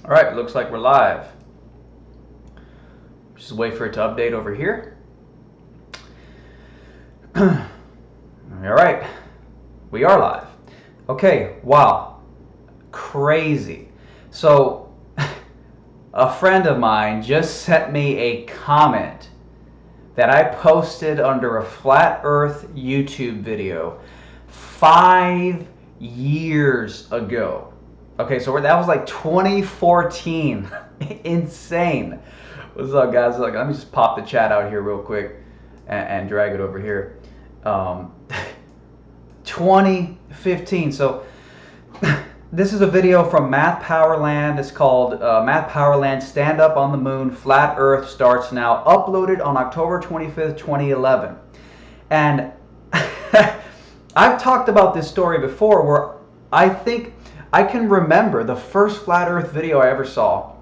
All right, looks like we're live. Just wait for it to update over here. All right, we are live. Okay, wow, crazy. So, a friend of mine just sent me a comment that I posted under a Flat Earth YouTube video 5 years ago. Okay, so that was like 2014. Insane. What's up, guys? Look, let me just pop the chat out here real quick and drag it over here. 2015. So this is a video from Math Powerland. It's called Math Powerland Stand Up on the Moon, Flat Earth starts now. Uploaded on October 25th, 2011. And I've talked about this story before where I think I can remember the first Flat Earth video I ever saw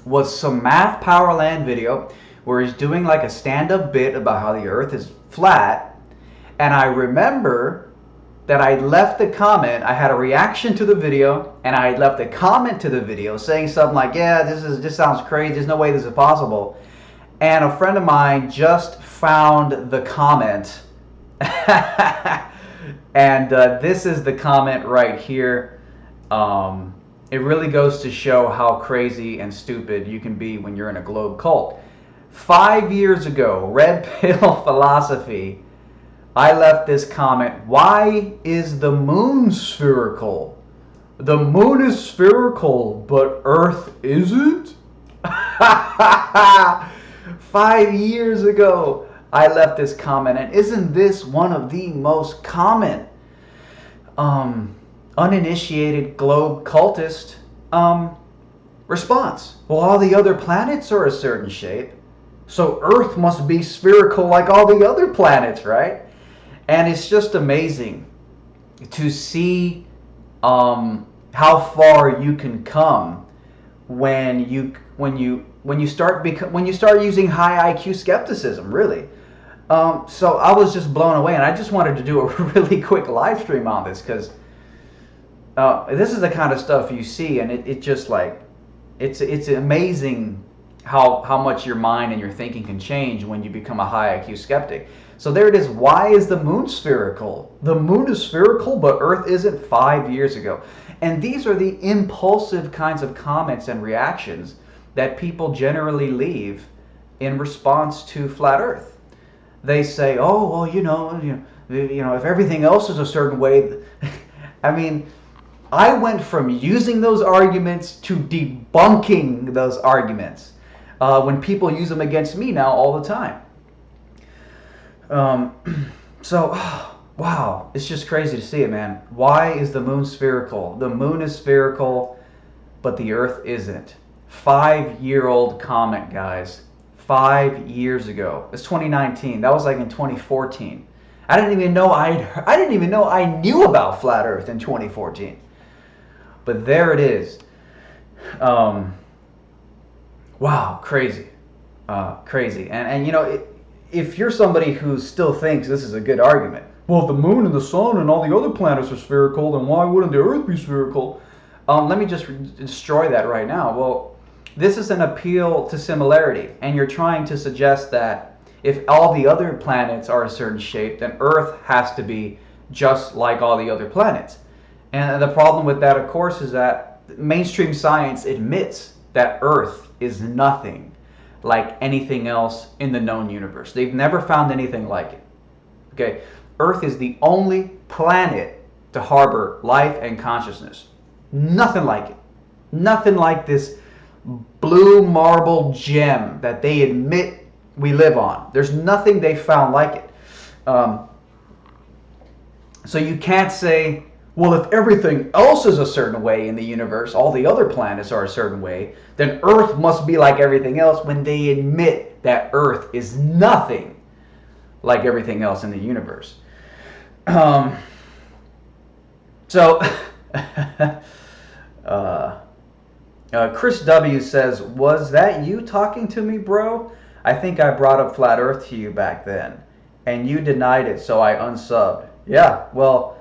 was some Math Powerland video where he's doing like a stand-up bit about how the Earth is flat. And I remember that I left the comment, I had a reaction to the video, and I left a comment to the video saying something like, yeah, this sounds crazy, there's no way this is possible. And a friend of mine just found the comment. And this is the comment right here. It really goes to show how crazy and stupid you can be when you're in a globe cult. 5 years ago, Red Pill Philosophy, I left this comment. Why is the moon spherical? The moon is spherical, but Earth isn't? 5 years ago, I left this comment. And isn't this one of the most common uninitiated globe cultist response? Well, all the other planets are a certain shape, so Earth must be spherical like all the other planets, right? And it's just amazing to see how far you can come when you start using high IQ skepticism, really. So I was just blown away, and I just wanted to do a really quick live stream on this because this is the kind of stuff you see, and it just like it's amazing how much your mind and your thinking can change when you become a high IQ skeptic. So there it is. Why is the moon spherical? The moon is spherical, but Earth isn't. 5 years ago. And these are the impulsive kinds of comments and reactions that people generally leave in response to Flat Earth. They say, oh, well, you know, if everything else is a certain way. I mean, I went from using those arguments to debunking those arguments when people use them against me now all the time. Wow, it's just crazy to see it, man. Why is the moon spherical? The moon is spherical, but the Earth isn't. 5-year-old comment, guys. 5 years ago. It's 2019. That was like in 2014. I didn't even know I knew about Flat Earth in 2014. But there it is. Wow, crazy. Crazy. And you know, if you're somebody who still thinks this is a good argument, well, if the moon and the sun and all the other planets are spherical, then why wouldn't the Earth be spherical? Let me just destroy that right now. Well, this is an appeal to similarity, and you're trying to suggest that if all the other planets are a certain shape, then Earth has to be just like all the other planets. And the problem with that, of course, is that mainstream science admits that Earth is nothing like anything else in the known universe. They've never found anything like it. Okay, Earth is the only planet to harbor life and consciousness. Nothing like it. Nothing like this blue marble gem that they admit we live on. There's nothing they found like it. So you can't say, well, if everything else is a certain way in the universe, all the other planets are a certain way, then Earth must be like everything else, when they admit that Earth is nothing like everything else in the universe. Chris W. says, was that you talking to me, bro? I think I brought up Flat Earth to you back then, and you denied it, so I unsubbed. Yeah, well,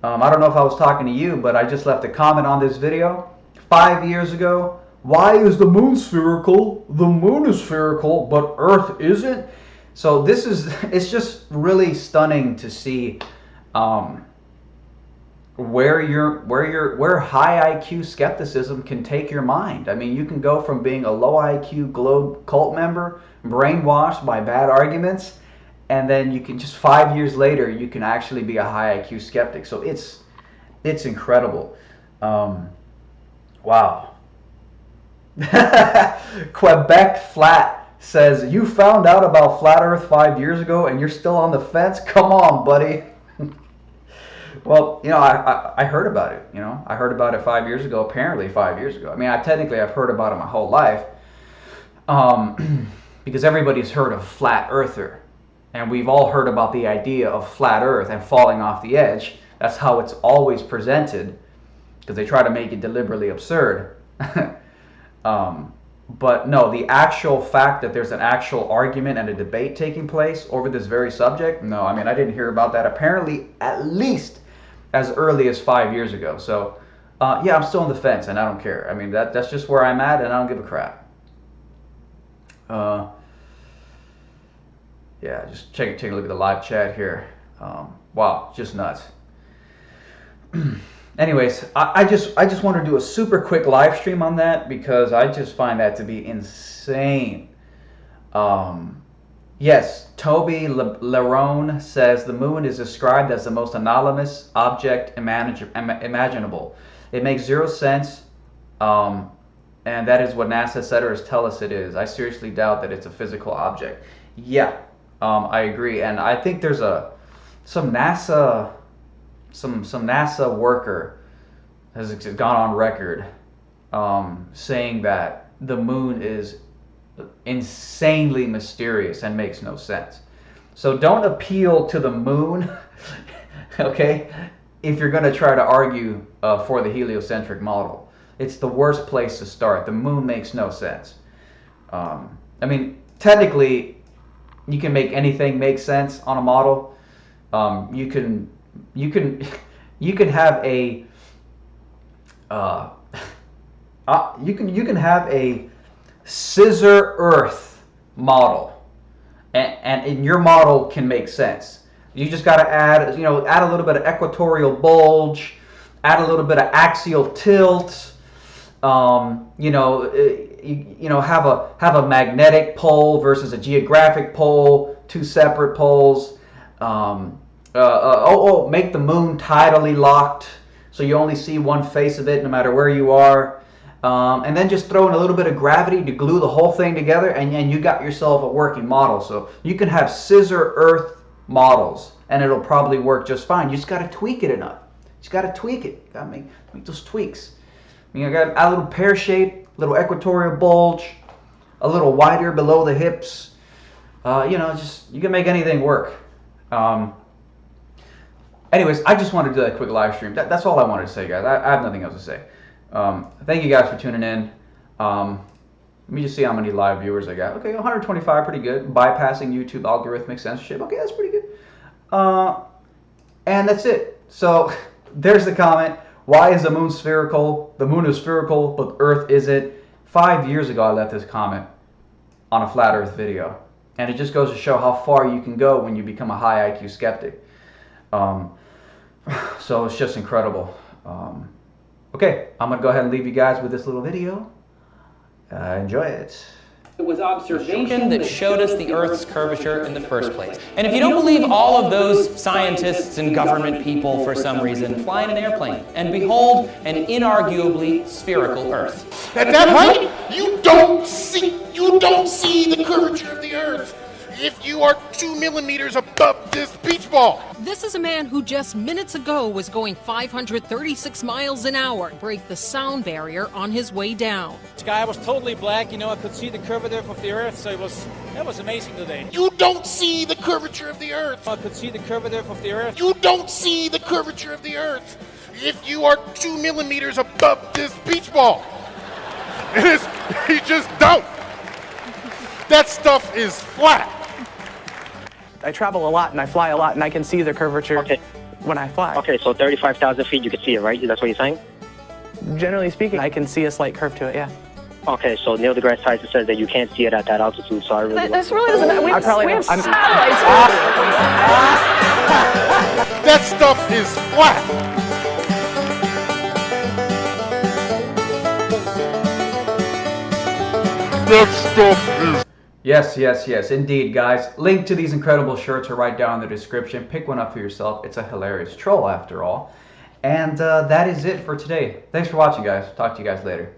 I don't know if I was talking to you, but I just left a comment on this video 5 years ago. why is the moon spherical? The moon is spherical, but Earth isn't. So it's just really stunning to see where high IQ skepticism can take your mind. I mean, you can go from being a low IQ Globe cult member, brainwashed by bad arguments, and then you can just 5 years later, you can actually be a high IQ skeptic. So it's incredible. Wow. Quebec Flat says, you found out about flat Earth 5 years ago and you're still on the fence? Come on, buddy. Well, I heard about it. I heard about it 5 years ago, apparently 5 years ago. I mean, I've heard about it my whole life, because everybody's heard of flat earther. And we've all heard about the idea of flat Earth and falling off the edge. That's how it's always presented, because they try to make it deliberately absurd. But no, the actual fact that there's an actual argument and a debate taking place over this very subject, no, I mean, I didn't hear about that apparently at least as early as 5 years ago. So, yeah, I'm still on the fence and I don't care. I mean, that's just where I'm at and I don't give a crap. Yeah, just take a look at the live chat here. Wow, just nuts. Anyways, I just want to do a super quick live stream on that because I just find that to be insane. Yes, Toby Lerone says the moon is described as the most anomalous object imaginable. It makes zero sense, and that is what NASA setters tell us it is. I seriously doubt that it's a physical object. Yeah, I agree, and I think there's some NASA worker has gone on record saying that the moon is insanely mysterious and makes no sense. So don't appeal to the moon, okay, if you're going to try to argue for the heliocentric model. It's the worst place to start. The moon makes no sense. I mean, technically, you can make anything make sense on a model. You can have a you can have a scissor Earth model, and your model can make sense. You just got to add a little bit of equatorial bulge, add a little bit of axial tilt. Have a magnetic pole versus a geographic pole, two separate poles. Make the moon tidally locked so you only see one face of it no matter where you are, and then just throw in a little bit of gravity to glue the whole thing together, and you got yourself a working model. So you can have scissor Earth models and it'll probably work just fine. You just got to tweak it enough. You just got to tweak it. You got to make those tweaks. I mean, I got a little pear shape, a little equatorial bulge, a little wider below the hips. You can make anything work. Anyways, I just wanted to do that quick live stream. That's all I wanted to say, guys. I have nothing else to say. Thank you guys for tuning in. Let me just see how many live viewers I got. Okay, 125, pretty good. Bypassing YouTube algorithmic censorship. Okay, that's pretty good. And that's it. So there's the comment. Why is the moon spherical? The moon is spherical, but Earth isn't. 5 years ago, I left this comment on a flat Earth video. And it just goes to show how far you can go when you become a high IQ skeptic. So it's just incredible. Okay, I'm going to go ahead and leave you guys with this little video. Enjoy it. It was observation that showed us the Earth's curvature in the first place. And if you don't believe all of those scientists and government people for some reason, fly in an airplane and behold an inarguably spherical Earth. At that height, you don't see the curvature of the Earth if you are 2 millimeters above this beach ball. This is a man who just minutes ago was going 536 miles an hour, break the sound barrier on his way down. The sky was totally black, I could see the curvature of the Earth, so that was amazing today. You don't see the curvature of the Earth. I could see the curvature of the Earth. You don't see the curvature of the Earth if you are 2 millimeters above this beach ball. You just don't. That stuff is flat. I travel a lot and I fly a lot and I can see the curvature when I fly. Okay, so 35,000 feet, you can see it, right? That's what you're saying? Generally speaking, I can see a slight curve to it, yeah. Okay, so Neil deGrasse Tyson says that you can't see it at that altitude, so I really This really doesn't matter. We have satellites. That stuff is flat. That stuff is... Yes, yes, yes, indeed, guys. Link to these incredible shirts are right down in the description. Pick one up for yourself. It's a hilarious troll, after all. And that is it for today. Thanks for watching, guys. Talk to you guys later.